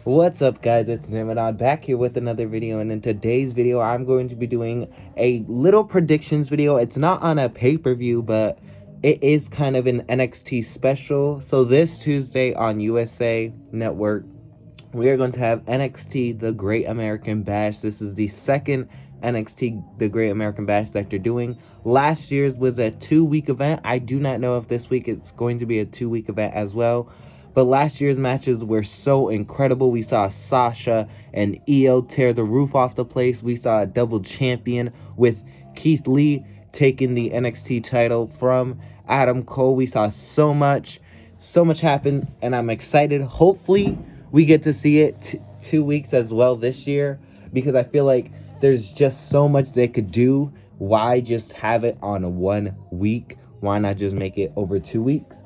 What's up, guys? It's Nimanad back here with another video, and in today's video I'm going to be doing a little predictions video. It's not on a pay-per-view, but it is kind of an NXT special. So this Tuesday on USA Network, we are going to have NXT The Great American Bash. This is the second NXT The Great American Bash that they're doing. Last year's was a 2-week event. I do not know if this week it's going to be a 2-week event as well. But last year's matches were so incredible. We saw Sasha and Io tear the roof off the place. We saw a double champion with Keith Lee taking the NXT title from Adam Cole. We saw so much happen, and I'm excited. Hopefully, we get to see it 2 weeks as well this year, because I feel like there's just so much they could do. Why just have it on 1 week? Why not just make it over 2 weeks?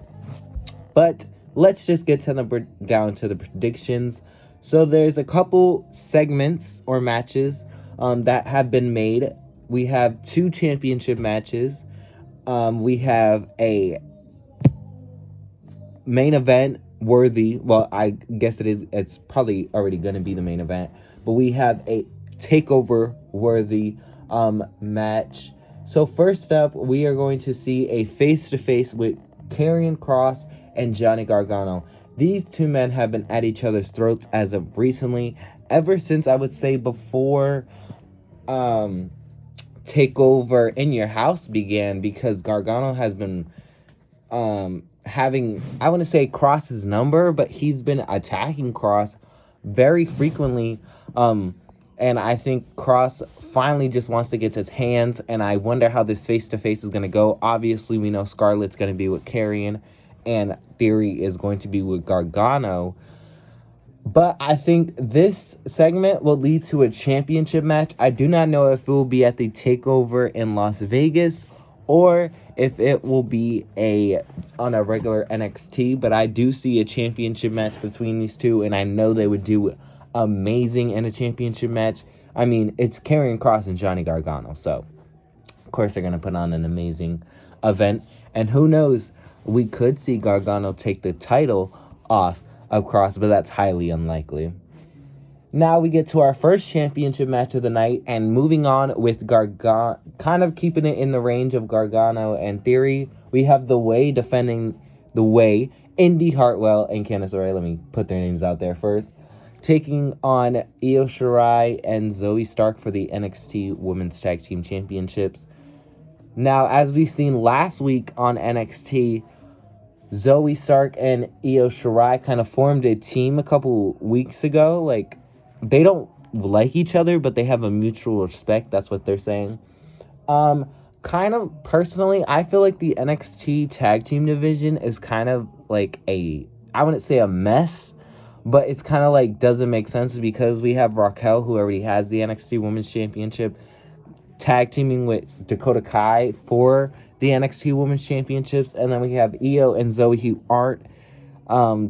But let's just get to down to the predictions. So there's a couple segments or matches that have been made. We have 2 championship matches. We have a main event worthy. Well, I guess it's probably already going to be the main event. But we have a takeover worthy match. So first up, we are going to see a face-to-face with Karrion Kross and Johnny Gargano. These two men have been at each other's throats as of recently, ever since I would say before Takeover in Your House began, because Gargano has been having, I want to say, Kross's number, but he's been attacking Kross very frequently, and I think Kross finally just wants to get his hands, and I wonder how this face-to-face is going to go. Obviously, we know Scarlett's going to be with Karrion, and Theory is going to be with Gargano. But I think this segment will lead to a championship match. I do not know if it will be at the Takeover in Las Vegas or if it will be on a regular NXT. But I do see a championship match between these two, and I know they would do amazing in a championship match. I mean, it's Karrion Kross and Johnny Gargano, so of course they're going to put on an amazing event. And who knows, we could see Gargano take the title off of Kross, but that's highly unlikely. Now we get to our first championship match of the night, and moving on with Gargano, kind of keeping it in the range of Gargano and Theory, we have The Way defending The Way, Indy Hartwell and Candice LeRae. Let me put their names out there first. Taking on Io Shirai and Zoe Stark for the NXT Women's Tag Team Championships. Now, as we've seen last week on NXT, Zoe Stark and Io Shirai kind of formed a team a couple weeks ago. Like, they don't like each other, but they have a mutual respect. That's what they're saying. Kind of personally, I feel like the NXT Tag Team division is kind of like I wouldn't say a mess, but it's kind of like doesn't make sense, because we have Raquel, who already has the NXT Women's Championship, tag teaming with Dakota Kai for the NXT Women's Championships, and then we have Io and Zoe, who aren't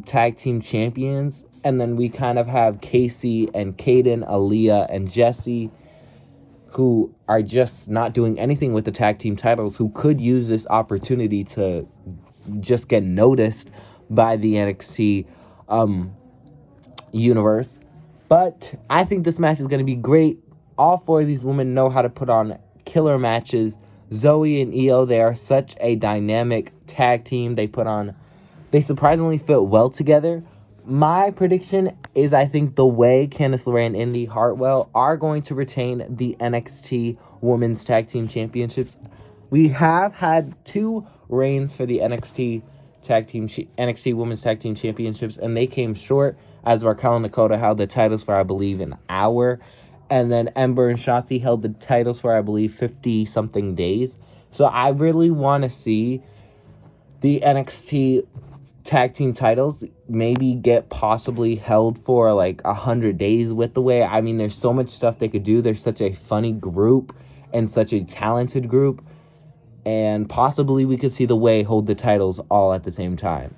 tag team champions, and then we kind of have Casey and Kaden, Aaliyah and Jessie, who are just not doing anything with the tag team titles, who could use this opportunity to just get noticed by the NXT universe. But I think this match is going to be great. All 4 of these women know how to put on killer matches. Zoe and Io, they are such a dynamic tag team. They surprisingly fit well together. My prediction is I think The Way, Candice LeRae, and Indy Hartwell are going to retain the NXT Women's Tag Team Championships. We have had 2 reigns for the NXT Women's Tag Team Championships, and they came short, as Raquel and Dakota held the titles for, I believe, an hour. And then Ember and Shotzi held the titles for, I believe, 50-something days. So I really want to see the NXT tag team titles maybe get possibly held for like 100 days with The Way. I mean, there's so much stuff they could do. They're such a funny group and such a talented group. And possibly we could see The Way hold the titles all at the same time.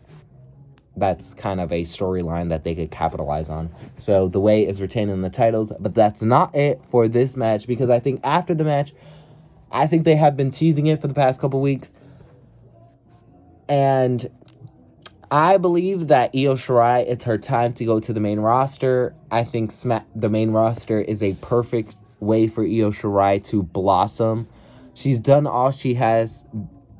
That's kind of a storyline that they could capitalize on. So The Way is retaining the titles, but that's not it for this match, because I think after the match, I think they have been teasing it for the past couple weeks, and I believe that Io Shirai, it's her time to go to the main roster. I think the main roster is a perfect way for Io Shirai to blossom. She's done all she has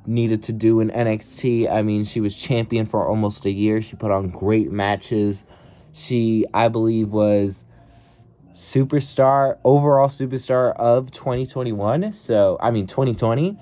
needed to do in NXT. I mean, she was champion for almost a year. She put on great matches. She, I believe, was overall superstar of 2021. 2020.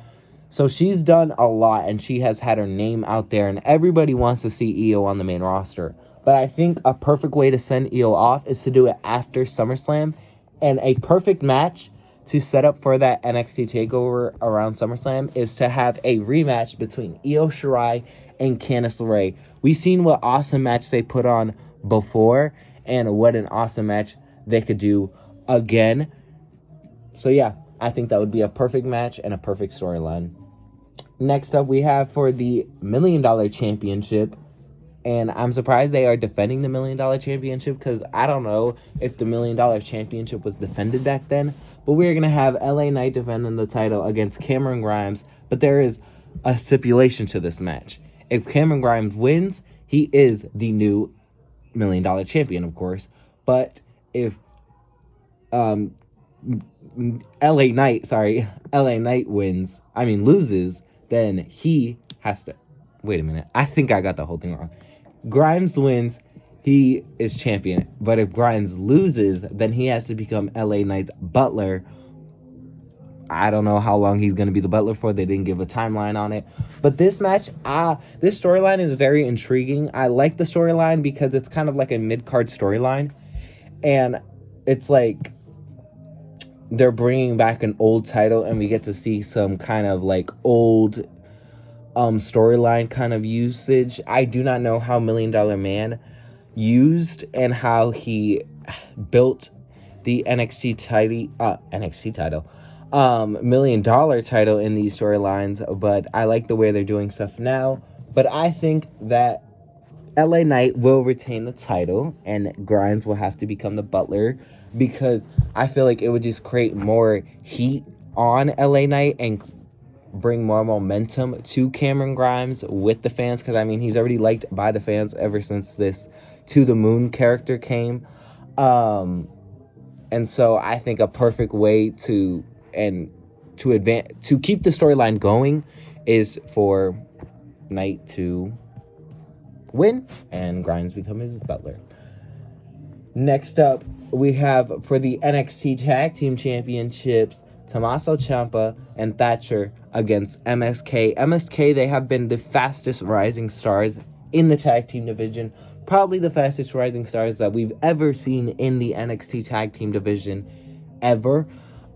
So she's done a lot, and she has had her name out there, and everybody wants to see Io on the main roster. But I think a perfect way to send Io off is to do it after SummerSlam, and a perfect match to set up for that NXT TakeOver around SummerSlam is to have a rematch between Io Shirai and Candice LeRae. We've seen what awesome match they put on before, and what an awesome match they could do again. So yeah, I think that would be a perfect match and a perfect storyline. Next up, we have for the $1 Million Championship, and I'm surprised they are defending the $1 Million Championship, because I don't know if the $1 Million Championship was defended back then, but we're going to have LA Knight defending the title against Cameron Grimes, but there is a stipulation to this match. If Cameron Grimes wins, he is the new $1 Million Champion, of course, but if LA Knight loses, then he has to... Wait a minute. I think I got the whole thing wrong. Grimes wins, he is champion. But if Grimes loses, then he has to become LA Knight's butler. I don't know how long he's going to be the butler for. They didn't give a timeline on it. But this match, this storyline is very intriguing. I like the storyline because it's kind of like a mid-card storyline. And it's like they're bringing back an old title, and we get to see some kind of like old storyline kind of usage. I do not know how $1 Million Man used and how he built the NXT title, $1 Million title in these storylines, but I like the way they're doing stuff now. But I think that LA Knight will retain the title and Grimes will have to become the butler, because I feel like it would just create more heat on LA Knight and bring more momentum to Cameron Grimes with the fans, because I mean, he's already liked by the fans ever since this To the Moon character came. And so I think a perfect way to keep the storyline going is for Knight to win and Grimes become his butler. Next up, we have for the NXT Tag Team Championships, Tommaso Ciampa and Thatcher against MSK. MSK, they have been the fastest rising stars in the tag team division. Probably the fastest rising stars that we've ever seen in the NXT Tag Team division ever.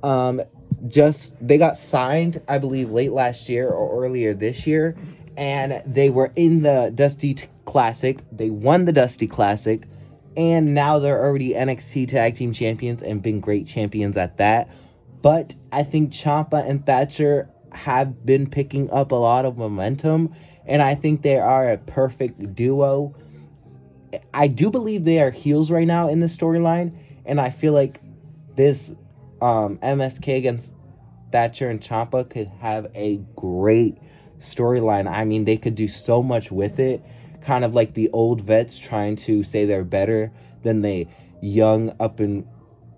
They got signed, I believe, late last year or earlier this year, and they were in the Dusty Classic. They won the Dusty Classic, and now they're already NXT Tag Team Champions and been great champions at that. But I think Ciampa and Thatcher have been picking up a lot of momentum, and I think they are a perfect duo. I do believe they are heels right now in the storyline, and I feel like this MSK against Thatcher and Ciampa could have a great storyline. I mean, they could do so much with it, kind of like the old vets trying to say they're better than the young up and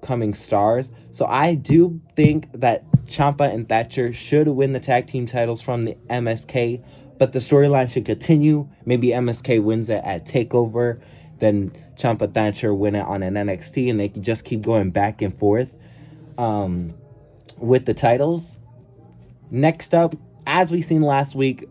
coming stars. So I do think that Ciampa and Thatcher should win the tag team titles from the MSK, but the storyline should continue. Maybe MSK wins it at TakeOver, then Ciampa Thatcher win it on an NXT, and they can just keep going back and forth with the titles. Next up, as we seen last week,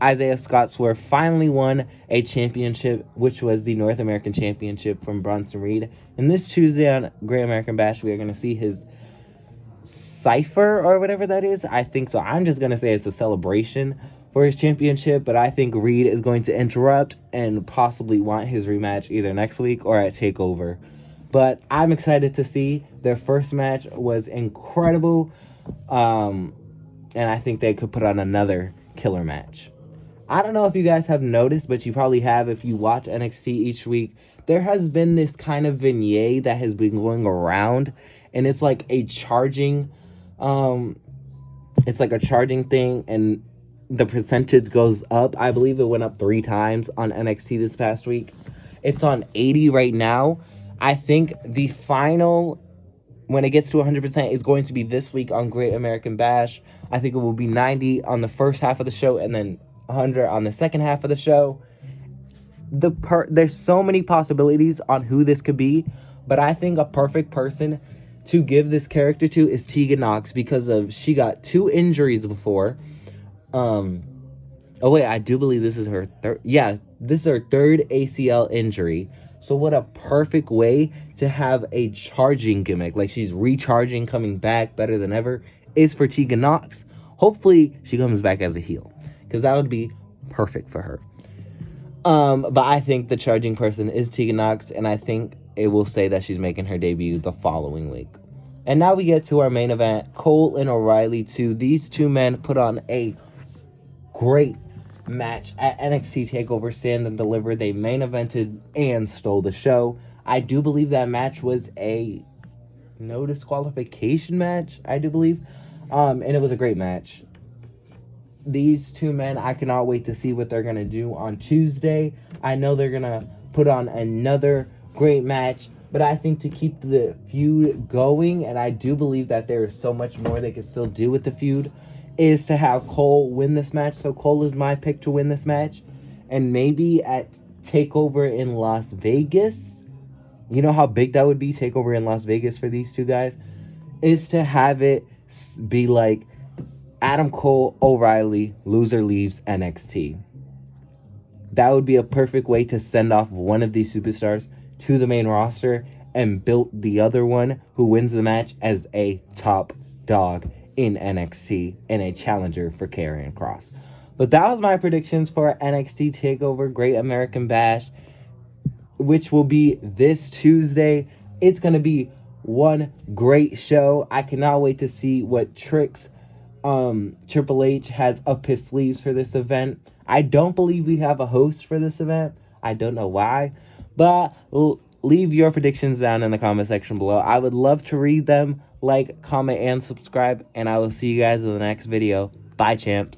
Isaiah Scott Swerve finally won a championship, which was the North American Championship from Bronson Reed. And this Tuesday on Great American Bash, we are going to see his cipher or whatever that is. I think so. I'm just going to say it's a celebration for his championship, but I think Reed is going to interrupt and possibly want his rematch either next week or at TakeOver. But I'm excited to see. Their first match was incredible, and I think they could put on another killer match. I don't know if you guys have noticed, but you probably have if you watch NXT each week. There has been this kind of vignette that has been going around, and it's like a charging, thing, and the percentage goes up. I believe it went up 3 times on NXT this past week. It's on 80 right now. I think the final, when it gets to 100%, is going to be this week on Great American Bash. I think it will be 90 on the first half of the show and then 100 on the second half of the show. There's so many possibilities on who this could be, but I think a perfect person to give this character to is Tegan Nox, because she got 2 injuries before. I do believe this is her third. Yeah, this is her 3rd ACL injury. So what a perfect way to have a charging gimmick, like she's recharging, coming back better than ever, is for Tegan Nox. Hopefully she comes back as a heel, because that would be perfect for her. But I think the charging person is Tegan Nox, and I think it will say that she's making her debut the following week. And now we get to our main event, Cole and O'Reilly 2. These 2 men put on a great match at NXT TakeOver Stand and Deliver. They main evented and stole the show. I do believe that match was a no disqualification match, I do believe. And it was a great match. These 2 men, I cannot wait to see what they're going to do on Tuesday. I know they're going to put on another great match, but I think to keep the feud going, and I do believe that there is so much more they can still do with the feud, is to have Cole win this match. So Cole is my pick to win this match. And maybe at TakeOver in Las Vegas, you know how big that would be, TakeOver in Las Vegas for these 2 guys, is to have it be like Adam Cole, O'Reilly, loser leaves NXT. That would be a perfect way to send off one of these superstars to the main roster and build the other one who wins the match as a top dog in NXT and a challenger for Karrion Kross. But that was my predictions for NXT TakeOver Great American Bash, which will be this Tuesday. It's going to be one great show. I cannot wait to see what tricks Triple H has up his sleeves for this event. I don't believe we have a host for this event. I don't know why, but leave your predictions down in the comment section below. I would love to read them. Like, comment, and subscribe, and I will see you guys in the next video. Bye, champs.